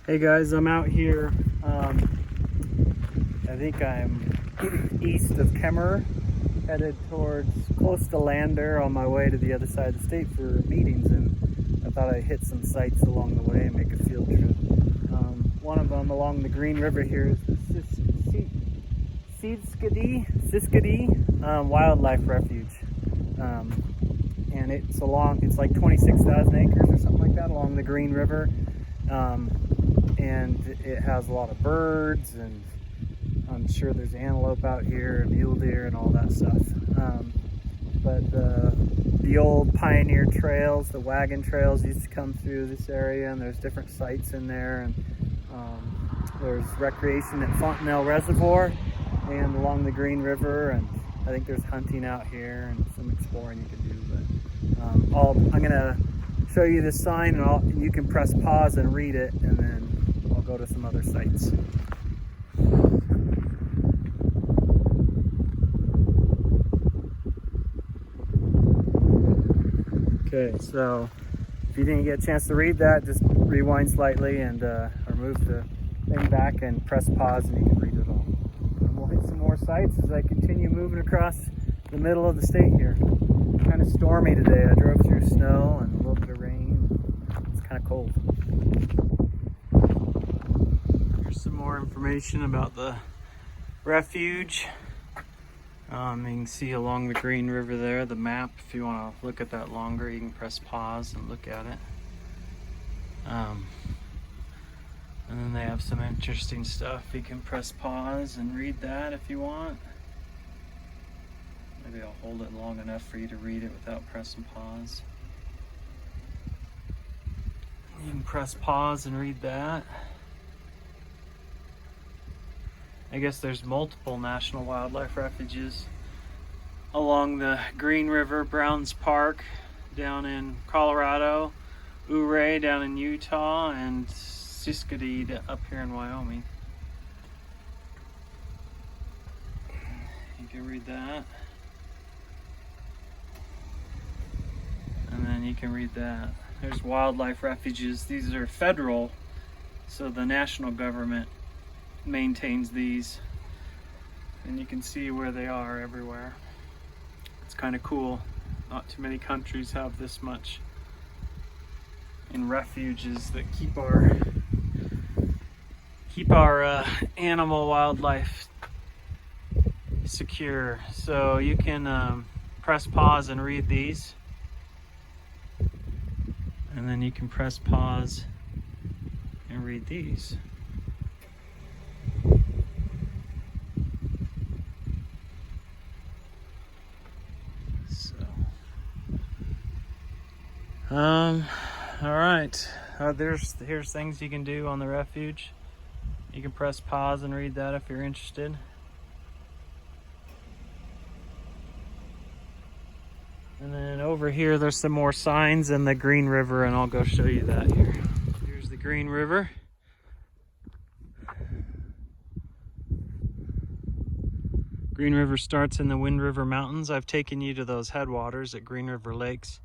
Hey guys, I'm out here. I think I'm east of Kemmerer, headed towards close to Lander on my way to the other side of the state for meetings, and I thought I'd hit some sites along the way and make a field trip. One of them along the Green River here is Seedskadee Wildlife Refuge. And it's like 26,000 acres or something like that along the Green River. And it has a lot of birds, and I'm sure there's antelope out here, and mule deer and all that stuff. But the old pioneer trails, the wagon trails used to come through this area, and there's different sites in there. And there's recreation at Fontenelle Reservoir and along the Green River, and I think there's hunting out here and some exploring you can do. But I'm gonna show you this sign, and you can press pause and read it, and then I'll go to some other sites. Okay, so if you didn't get a chance to read that, just rewind slightly and or move the thing back and press pause, and you can read it all. And we'll hit some more sites as I continue moving across the middle of the state here. It's kind of stormy today. I drove through snow and a little bit of rain. It's kind of cold. Here's some more information about the refuge. You can see along the Green River there, the map. If you want to look at that longer, you can press pause and look at it. And then they have some interesting stuff. You can press pause and read that if you want. Maybe I'll hold it long enough for you to read it without pressing pause. You can press pause and read that. I guess there's multiple national wildlife refuges along the Green River, Browns Park down in Colorado, Ouray down in Utah, and Seedskadee up here in Wyoming. You can read that. And then you can read that. There's wildlife refuges. These are federal, so the national government maintains these, and you can see where they are everywhere. It's kind of cool. Not too many countries have this much in refuges that keep our animal wildlife secure. So you can press pause and read these, and then you can press pause and read these. All right. Here's things you can do on the refuge. You can press pause and read that if you're interested. And then over here, there's some more signs in the Green River, and I'll go show you that here. Here's the Green River. Green River starts in the Wind River Mountains. I've taken you to those headwaters at Green River Lakes.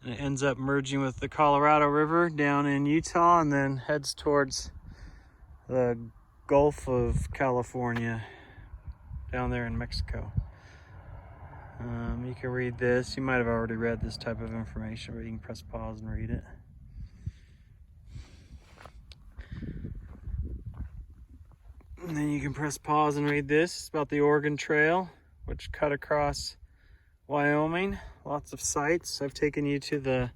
And it ends up merging with the Colorado River down in Utah, and then heads towards the Gulf of California down there in Mexico. You can read this. You might have already read this type of information, but you can press pause and read it. And then you can press pause and read this. It's about the Oregon Trail, which cut across Wyoming. Lots of sites. I've taken you to the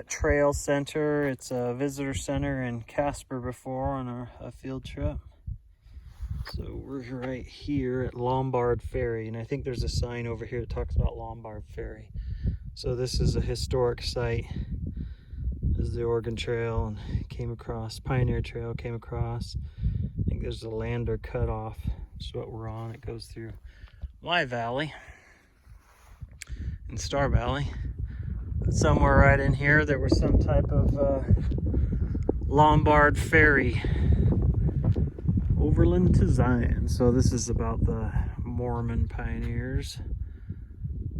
trail center. It's a visitor center in Casper before on a field trip. So we're right here at Lombard Ferry, and I think there's a sign over here that talks about Lombard Ferry. So this is a historic site. This is the Oregon Trail, and Pioneer Trail came across. I think there's a Lander cutoff, which is what we're on. It goes through my valley in Star Valley. But somewhere right in here there was some type of Lombard Ferry overland to Zion. So this is about the Mormon pioneers,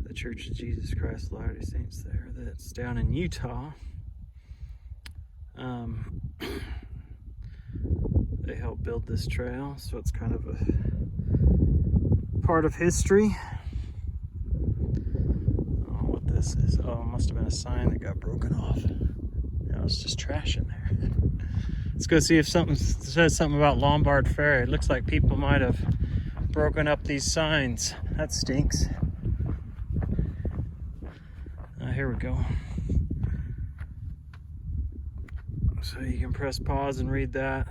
the Church of Jesus Christ of Latter-day Saints there, that's down in Utah. helped build this trail, so it's kind of a part of history. Oh, what this is. Oh, it must have been a sign that got broken off. No, it's just trash in there. Let's go see if something says something about Lombard Ferry. It looks like people might have broken up these signs. That stinks. Here we go. So you can press pause and read that.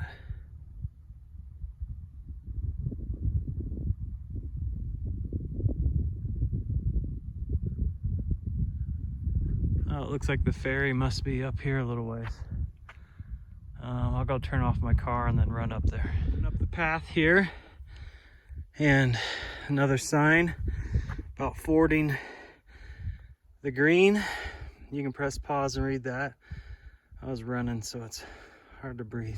Oh, it looks like the ferry must be up here a little ways. I'll go turn off my car and then run up there. Run up the path here, and another sign about fording the green. You can press pause and read that. I was running, so it's hard to breathe.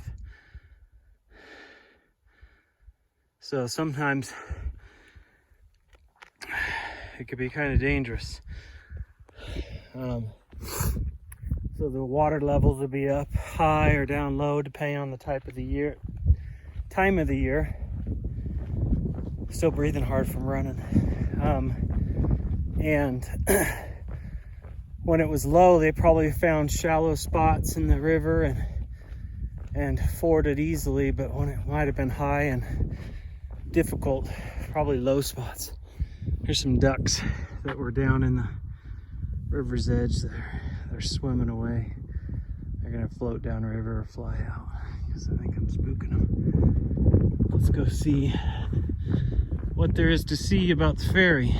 So sometimes it could be kind of dangerous. So the water levels will be up high or down low depending on the time of the year. Still breathing hard from running. And when it was low, they probably found shallow spots in the river and forded easily, but when it might have been high and difficult, probably low spots. Here's some ducks that were down in the river's edge there. They're swimming away. They're gonna float down river or fly out because I think I'm spooking them. Let's go see what there is to see about the ferry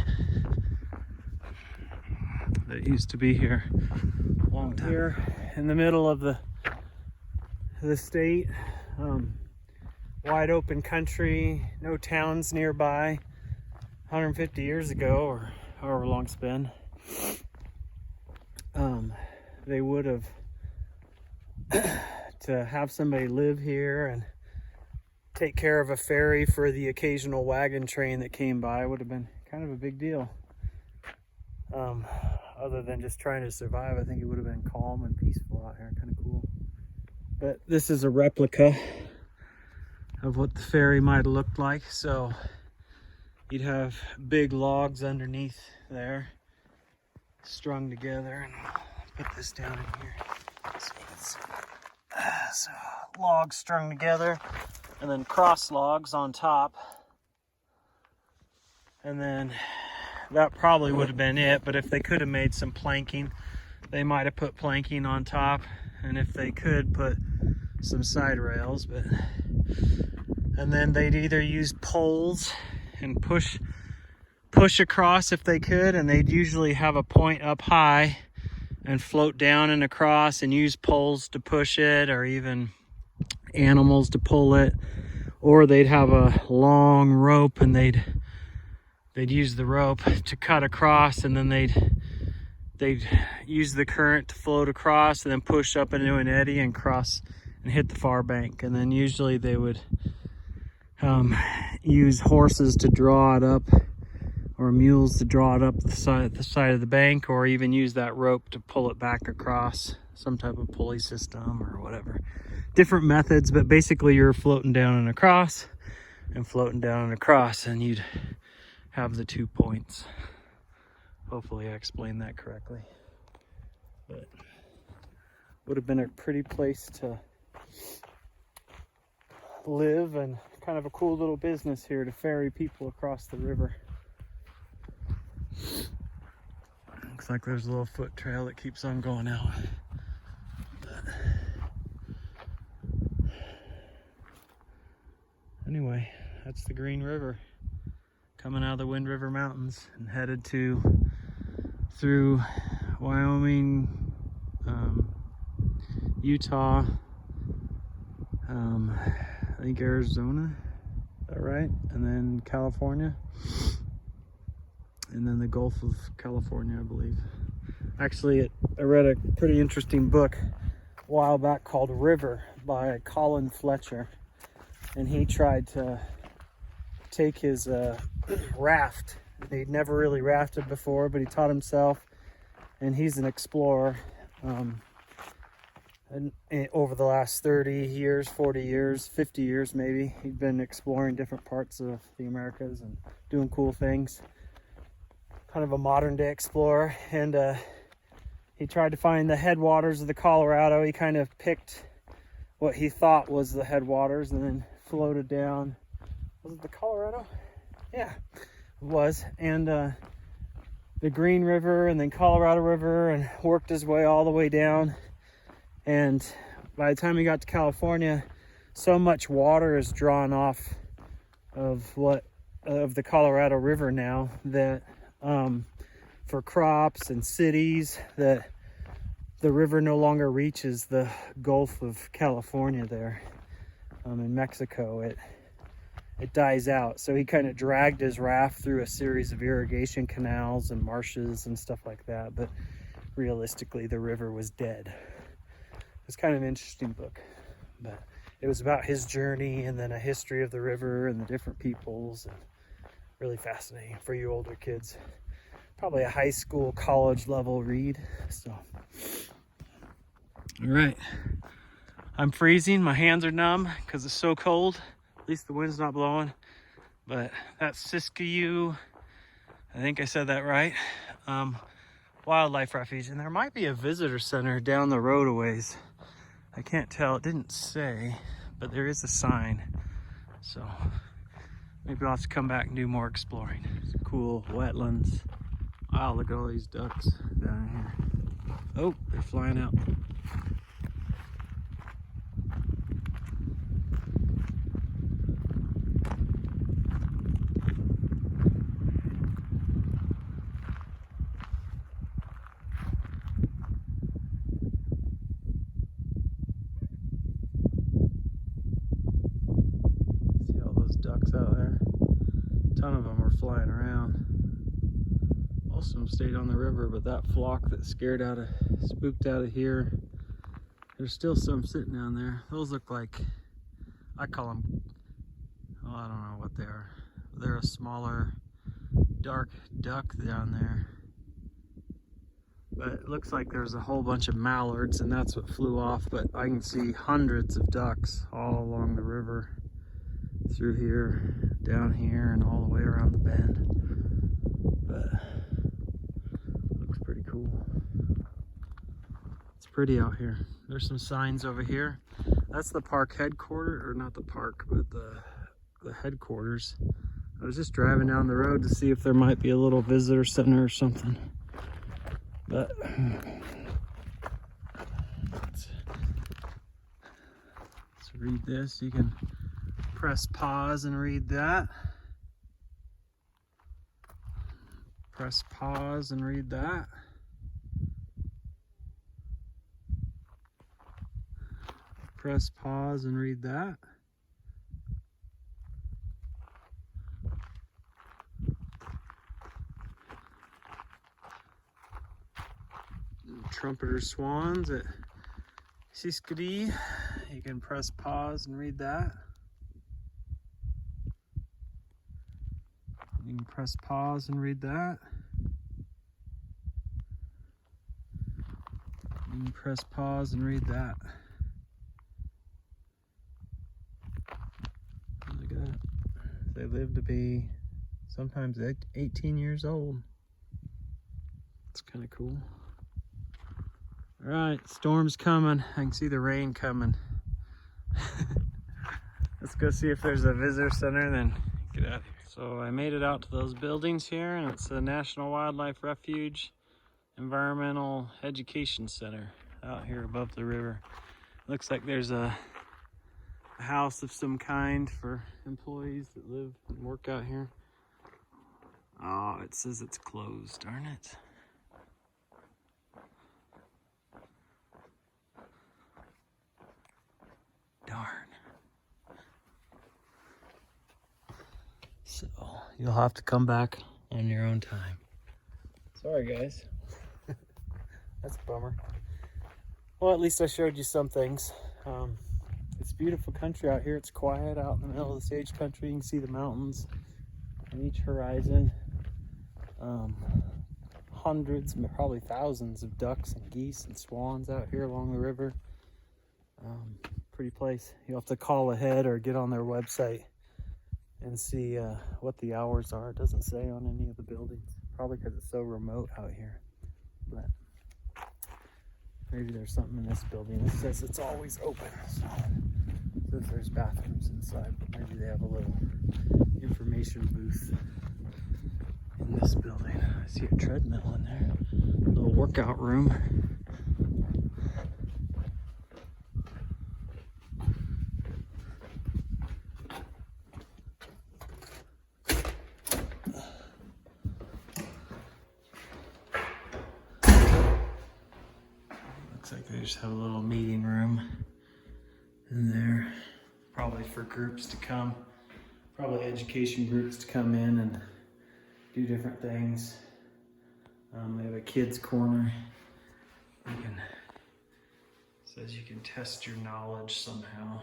that used to be here a long time. Here in the middle of the state, wide open country, no towns nearby. 150 years ago, or however long it's been, they would have to have somebody live here and take care of a ferry for the occasional wagon train that came by would have been kind of a big deal. Other than just trying to survive, I think it would have been calm and peaceful out here, kind of cool. But this is a replica of what the ferry might have looked like. So you'd have big logs underneath there, strung together, and I'll put this down in here so you can see. So logs strung together, and then cross logs on top, and then that probably would have been it. But if they could have made some planking, they might have put planking on top, and if they could, put some side rails. But and then they'd either use poles and push across if they could, and they'd usually have a point up high and float down and across and use poles to push it, or even animals to pull it, or they'd have a long rope and they'd use the rope to cut across, and then they'd use the current to float across and then push up into an eddy and cross and hit the far bank. And then usually they would use horses to draw it up, or mules to draw it up the side of the bank, or even use that rope to pull it back across, some type of pulley system or whatever. Different methods, but basically you're floating down and across and floating down and across, and you'd have the 2 points. Hopefully I explained that correctly. But would have been a pretty place to live, and kind of a cool little business here to ferry people across the river. Looks like there's a little foot trail that keeps on going out. But anyway, that's the Green River coming out of the Wind River Mountains and headed through Wyoming, Utah, I think Arizona, is that right? And then California, and then the Gulf of California, I believe. Actually, I read a pretty interesting book a while back called River by Colin Fletcher, and he tried to take his raft. He'd never really rafted before, but he taught himself, and he's an explorer. And over the last 30 years, 40 years, 50 years maybe, he'd been exploring different parts of the Americas and doing cool things. Kind of a modern day explorer. And he tried to find the headwaters of the Colorado. He kind of picked what he thought was the headwaters and then floated down. Was it the Colorado? Yeah, it was. And the Green River and then Colorado River, and worked his way all the way down. And by the time he got to California, so much water is drawn off of the Colorado River now that for crops and cities, that the river no longer reaches the Gulf of California there. In Mexico, it dies out. So he kind of dragged his raft through a series of irrigation canals and marshes and stuff like that. But realistically, the river was dead. It's kind of an interesting book, but it was about his journey and then a history of the river and the different peoples, and really fascinating for you older kids. Probably a high school, college level read. So, all right, I'm freezing. My hands are numb because it's so cold. At least the wind's not blowing. But that's Seedskadee. I think I said that right. Wildlife Refuge, and there might be a visitor center down the road a ways. I can't tell, it didn't say, but there is a sign. So maybe I'll have to come back and do more exploring. Some cool wetlands. Wow, look at all these ducks down here. Oh, they're flying out. Ducks out there. A ton of them were flying around. Most of them stayed on the river, but that flock that spooked out of here, there's still some sitting down there. Those look like, I call them, well, I don't know what they are. They're a smaller dark duck down there. But it looks like there's a whole bunch of mallards, and that's what flew off. But I can see hundreds of ducks all along the river, through here, down here, and all the way around the bend. But looks pretty cool. It's pretty out here. There's some signs over here. That's the park headquarters, or not the park, but the headquarters. I was just driving down the road to see if there might be a little visitor center or something. But let's read this. You can press pause and read that. Press pause and read that. Press pause and read that. Trumpeter swans at Seedskadee. You can press pause and read that. You can press pause and read that. You can press pause and read that. Look at that. They live to be sometimes 18 years old. It's kind of cool. All right, storm's coming. I can see the rain coming. Let's go see if there's a visitor center, then get out of here. So I made it out to those buildings here, and it's the National Wildlife Refuge Environmental Education Center out here above the river. Looks like there's a house of some kind for employees that live and work out here. Oh, it says it's closed, darn it. Darn. So you'll have to come back on your own time. Sorry, guys. That's a bummer. Well, at least I showed you some things. It's beautiful country out here. It's quiet out in the middle of the sage country. You can see the mountains on each horizon. Hundreds, probably thousands of ducks and geese and swans out here along the river. Pretty place. You'll have to call ahead or get on their website and see what the hours are. It doesn't say on any of the buildings, probably because it's so remote out here. But maybe there's something in this building that says it's always open. So says there's bathrooms inside, but maybe they have a little information booth in this building. I see a treadmill in there, a little workout room. Looks like they just have a little meeting room in there, probably for groups to come, probably education groups to come in and do different things. They have a kids corner. Says you can test your knowledge somehow.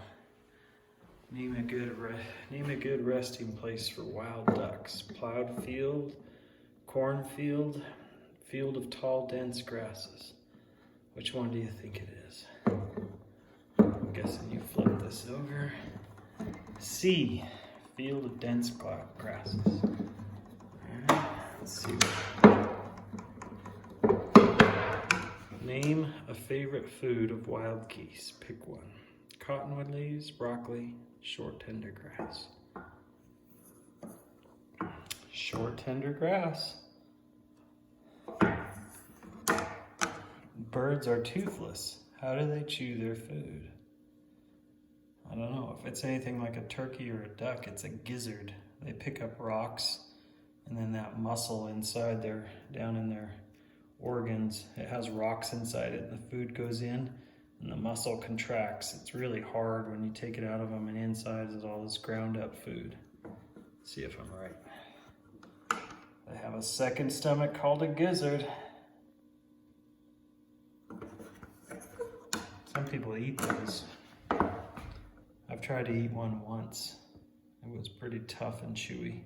Name a good resting place for wild ducks. Plowed field, cornfield, field of tall dense grasses. Which one do you think it is? I'm guessing you flip this over. C, field of dense grasses. Alright, let's see. Name a favorite food of wild geese. Pick one. Cottonwood leaves, broccoli, short tender grass. Short tender grass. Birds are toothless. How do they chew their food? I don't know. If it's anything like a turkey or a duck, it's a gizzard. They pick up rocks, and then that muscle inside down in their organs, it has rocks inside it, and the food goes in, and the muscle contracts. It's really hard when you take it out of them, and inside is all this ground up food. Let's see if I'm right. They have a second stomach called a gizzard. Some people eat those. I've tried to eat one once. It was pretty tough and chewy.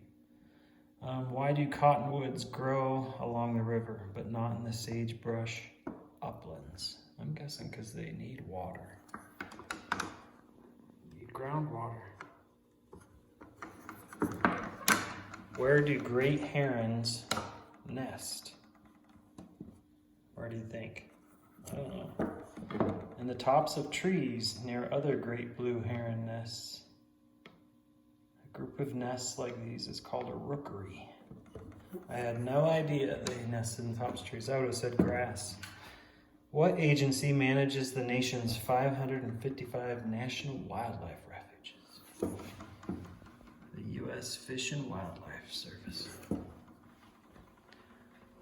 Why do cottonwoods grow along the river, but not in the sagebrush uplands? I'm guessing because they need water. Need groundwater. Where do great herons nest? Where do you think? I don't know. In the tops of trees near other great blue heron nests. A group of nests like these is called a rookery. I had no idea they nested in the tops of trees. I would have said grass. What agency manages the nation's 555 national wildlife refuges? The U.S. Fish and Wildlife Service.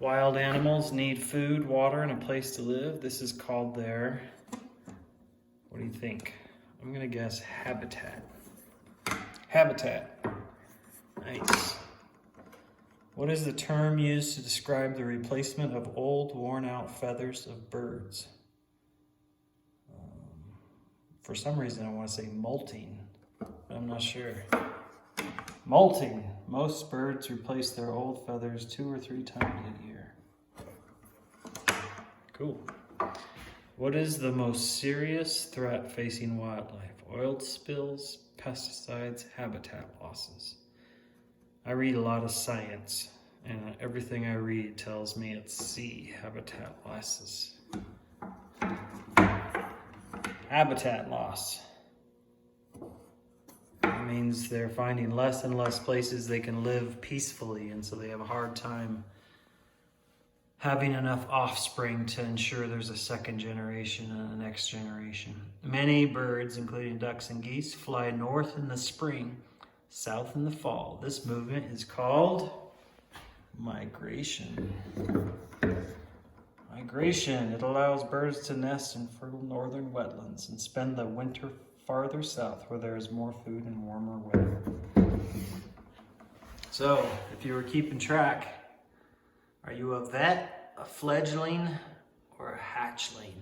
Wild animals need food, water, and a place to live. This is called their, what do you think? I'm gonna guess habitat. Habitat. Nice. What is the term used to describe the replacement of old, worn-out feathers of birds? For some reason, I want to say molting, but I'm not sure. Molting. Most birds replace their old feathers 2 or 3 times a year. Cool. What is the most serious threat facing wildlife? Oil spills, pesticides, habitat losses. I read a lot of science, and everything I read tells me it's C, habitat losses. Habitat loss. It means they're finding less and less places they can live peacefully, and so they have a hard time having enough offspring to ensure there's a second generation and a next generation. Many birds, including ducks and geese, fly north in the spring, south in the fall. This movement is called migration. Migration. It allows birds to nest in fertile northern wetlands and spend the winter farther south where there is more food and warmer weather. So, if you were keeping track, are you a vet, a fledgling, or a hatchling?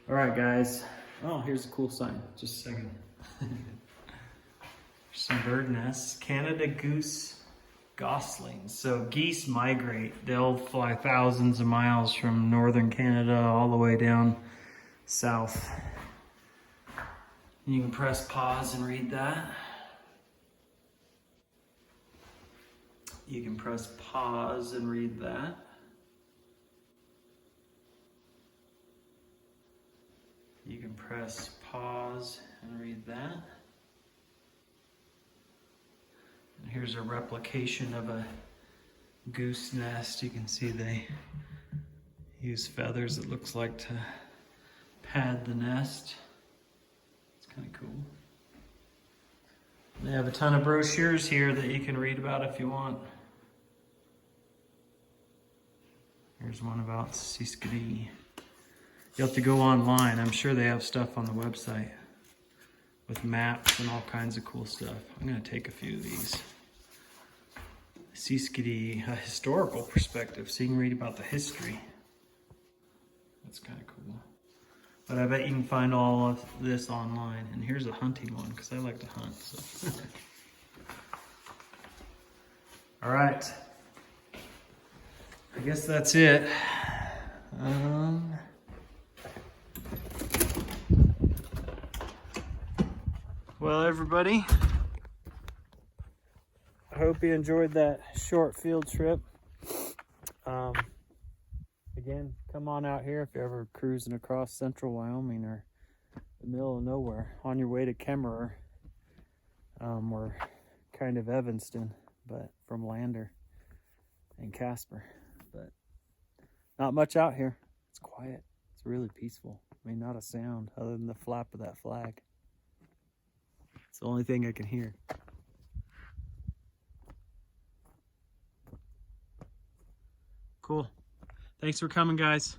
All right, guys. Oh, here's a cool sign. Just a second. Some bird nests. Canada goose goslings. So geese migrate. They'll fly thousands of miles from northern Canada all the way down south. You can press pause and read that. You can press pause and read that. You can press pause and read that. And here's a replication of a goose nest. You can see they use feathers, it looks like, to pad the nest. It's kind of cool. They have a ton of brochures here that you can read about if you want. Here's one about Seedskadee. You have to go online. I'm sure they have stuff on the website with maps and all kinds of cool stuff. I'm going to take a few of these. Seedskadee, a historical perspective, so you can read about the history. That's kind of cool. But I bet you can find all of this online. And here's a hunting one, because I like to hunt. So. All right. I guess that's it. Well, everybody, I hope you enjoyed that short field trip. Again, come on out here if you're ever cruising across central Wyoming or the middle of nowhere on your way to Kemmerer. We're kind of Evanston, but from Lander and Casper. But not much out here. It's quiet. It's really peaceful. I mean, not a sound other than the flap of that flag. It's the only thing I can hear. Cool. Thanks for coming, guys.